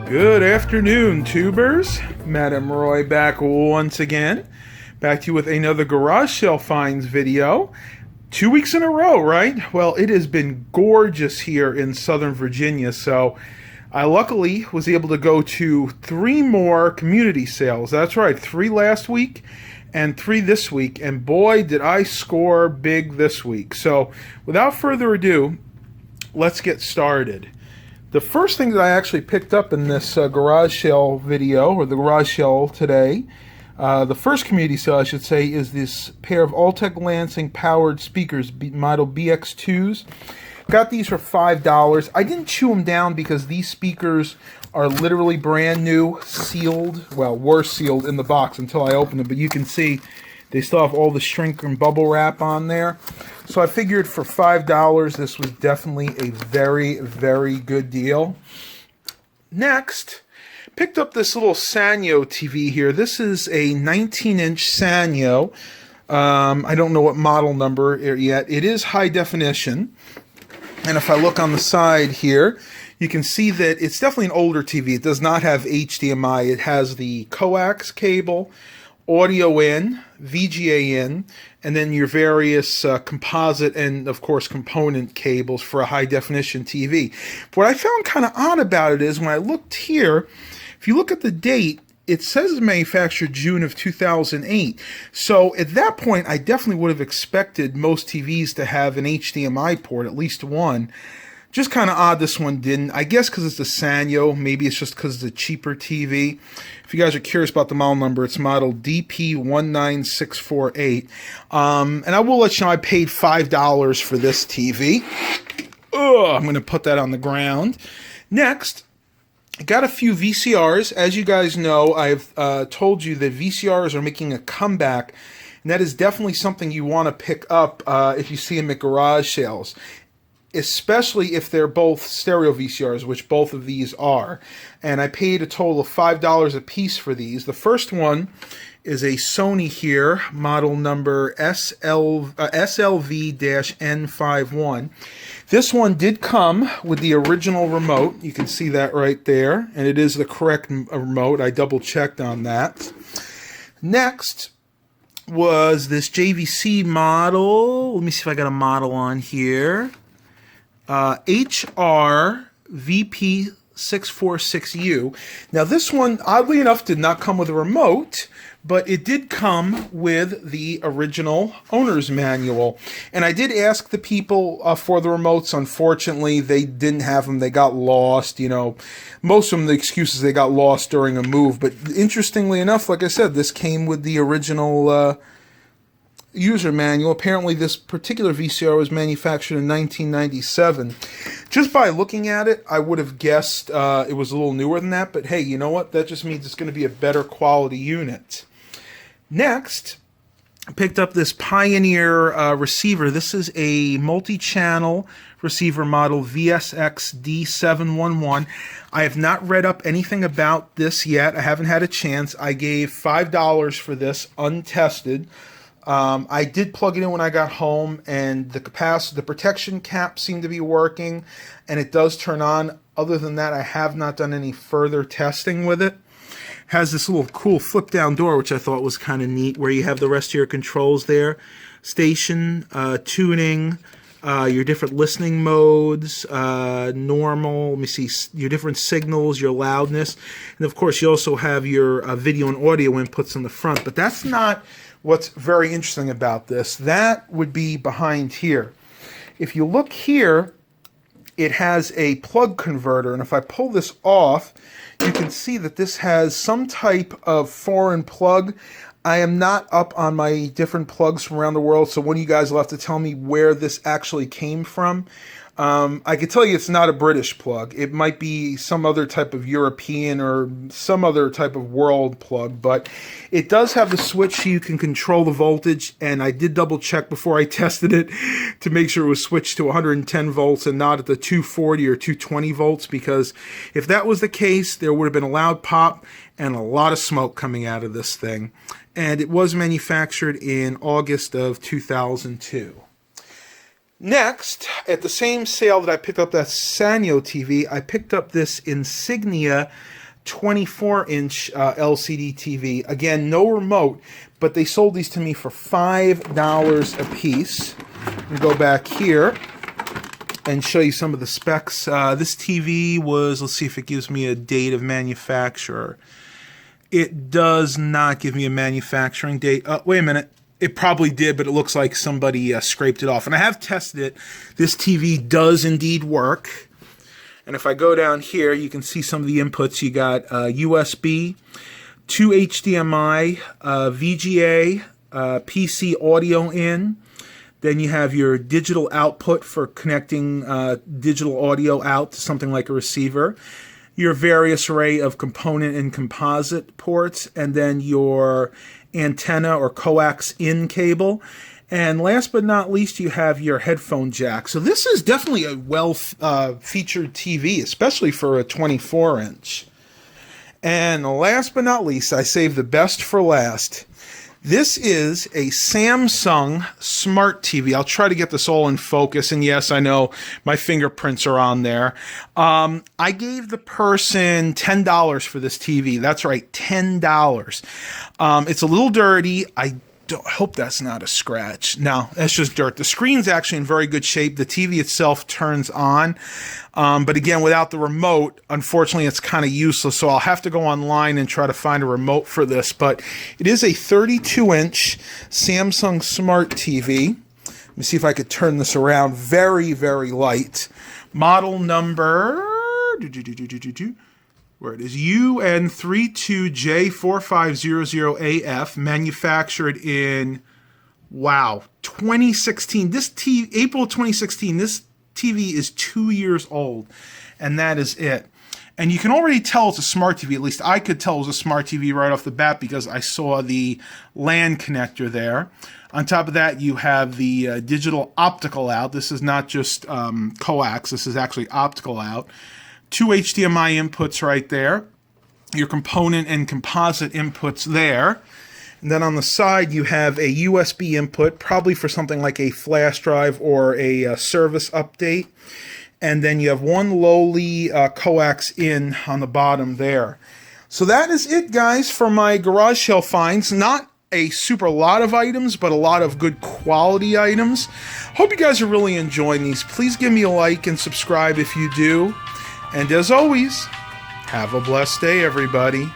Good afternoon, tubers. Madam Roy back once again. Back to you with another garage sale finds video. 2 weeks in a row, right? Well, it has been gorgeous here in Southern Virginia, so I luckily was able to go to 3 more community sales. That's right, 3 last week and 3 this week, and boy, did I score big this week. So, without further ado, let's get started. The first thing that I actually picked up in this garage sale video, or the garage sale today, the first community sale I should say, is this pair of Altec Lansing powered speakers, model BX2s. Got these for $5. I didn't chew them down because these speakers are literally brand new, sealed, well, were sealed in the box until I opened them, but you can see they still have all the shrink and bubble wrap on there. So I figured for $5, this was definitely a very, very good deal. Next, picked up this little Sanyo TV here. This is a 19-inch Sanyo. I don't know what model number yet. It is high definition. And if I look on the side here, you can see that it's definitely an older TV. It does not have HDMI. It has the coax cable, audio in, VGA in, and then your various composite and, of course, component cables for a high-definition TV. What I found kind of odd about it is when I looked here, if you look at the date, it says it's manufactured June of 2008. So at that point, I definitely would have expected most TVs to have an HDMI port, at least one. Just kind of odd this one didn't. I guess because it's a Sanyo. Maybe it's just because it's a cheaper TV. If you guys are curious about the model number, it's model DP19648. And I will let you know I paid $5 for this TV. I'm going to put that on the ground. Next, I got a few VCRs. As you guys know, I've told you that VCRs are making a comeback. And that is definitely something you want to pick up if you see them at garage sales, especially if they're both stereo VCRs, which both of these are. And I paid a total of $5 a piece for these. The first one is a Sony here, model number SLV-N51. This one did come with the original remote. You can see that right there. And it is the correct remote. I double checked on that. Next was this JVC model. Let me see if I got a model on here. HRVP646U. Now this one, oddly enough, did not come with a remote, but it did come with the original owner's manual. And I did ask the people for the remotes. Unfortunately, they didn't have them. They got lost. You know, most of them, the excuses, they got lost during a move. But interestingly enough, like I said, this came with the original user manual. Apparently this particular VCR was manufactured in 1997. Just by looking at it, I would have guessed it was a little newer than that, but hey, you know what? That just means it's going to be a better quality unit. Next, I picked up this Pioneer receiver. This is a multi-channel receiver model VSX-D711. I have not read up anything about this yet. I haven't had a chance. I gave $5 for this untested. I did plug it in when I got home, and the protection cap seemed to be working, and it does turn on. Other than that, I have not done any further testing with it. Has this little cool flip-down door, which I thought was kind of neat, where you have the rest of your controls there. Station, tuning, your different listening modes, normal, let me see, your different signals, your loudness, and of course you also have your video and audio inputs in the front, but that's not what's very interesting about this. That would be behind here. If you look here, it has a plug converter, and if I pull this off, you can see that this has some type of foreign plug. I am not up on my different plugs from around the world, so one of you guys will have to tell me where this actually came from. I can tell you it's not a British plug. It might be some other type of European or some other type of world plug, but it does have the switch so you can control the voltage, and I did double check before I tested it to make sure it was switched to 110 volts and not at the 240 or 220 volts, because if that was the case, there would have been a loud pop and a lot of smoke coming out of this thing. And it was manufactured in August of 2002. Next, at the same sale that I picked up that Sanyo TV, I picked up this Insignia 24-inch LCD TV. Again, no remote, but they sold these to me for $5 a piece. I'm going to go back here and show you some of the specs. This TV was, let's see if it gives me a date of manufacturer. It does not give me a manufacturing date. Wait a minute. It probably did, but it looks like somebody scraped it off. And I have tested it. This TV does indeed work. And if I go down here, you can see some of the inputs. You got USB, 2 HDMI, VGA, PC audio in. Then you have your digital output for connecting digital audio out to something like a receiver. Your various array of component and composite ports, and then your antenna or coax in cable. And last but not least, you have your headphone jack. So this is definitely a well-featured TV, especially for a 24-inch. And last but not least, I saved the best for last. This is a Samsung Smart TV. I'll try to get this all in focus. And yes, I know my fingerprints are on there. I gave the person $10 for this TV. That's right, $10. It's a little dirty. I hope that's not a scratch. No, that's just dirt. The screen's actually in very good shape. The TV itself turns on. But again, without the remote, unfortunately, it's kind of useless. So I'll have to go online and try to find a remote for this. But it is a 32-inch Samsung Smart TV. Let me see if I could turn this around. Very, very light. Model number... where it is, UN32J4500AF, manufactured in, wow, 2016. April 2016. This TV is 2 years old, and that is it. And you can already tell it's a smart TV. At least I could tell it was a smart TV right off the bat because I saw the LAN connector there. On top of that, you have the digital optical out. This is not just coax. This is actually optical out. 2 HDMI inputs right there. Your component and composite inputs there. And then on the side, you have a USB input, probably for something like a flash drive or a service update. And then you have one lowly coax in on the bottom there. So that is it, guys, for my garage sale finds. Not a super lot of items, but a lot of good quality items. Hope you guys are really enjoying these. Please give me a like and subscribe if you do. And as always, have a blessed day, everybody.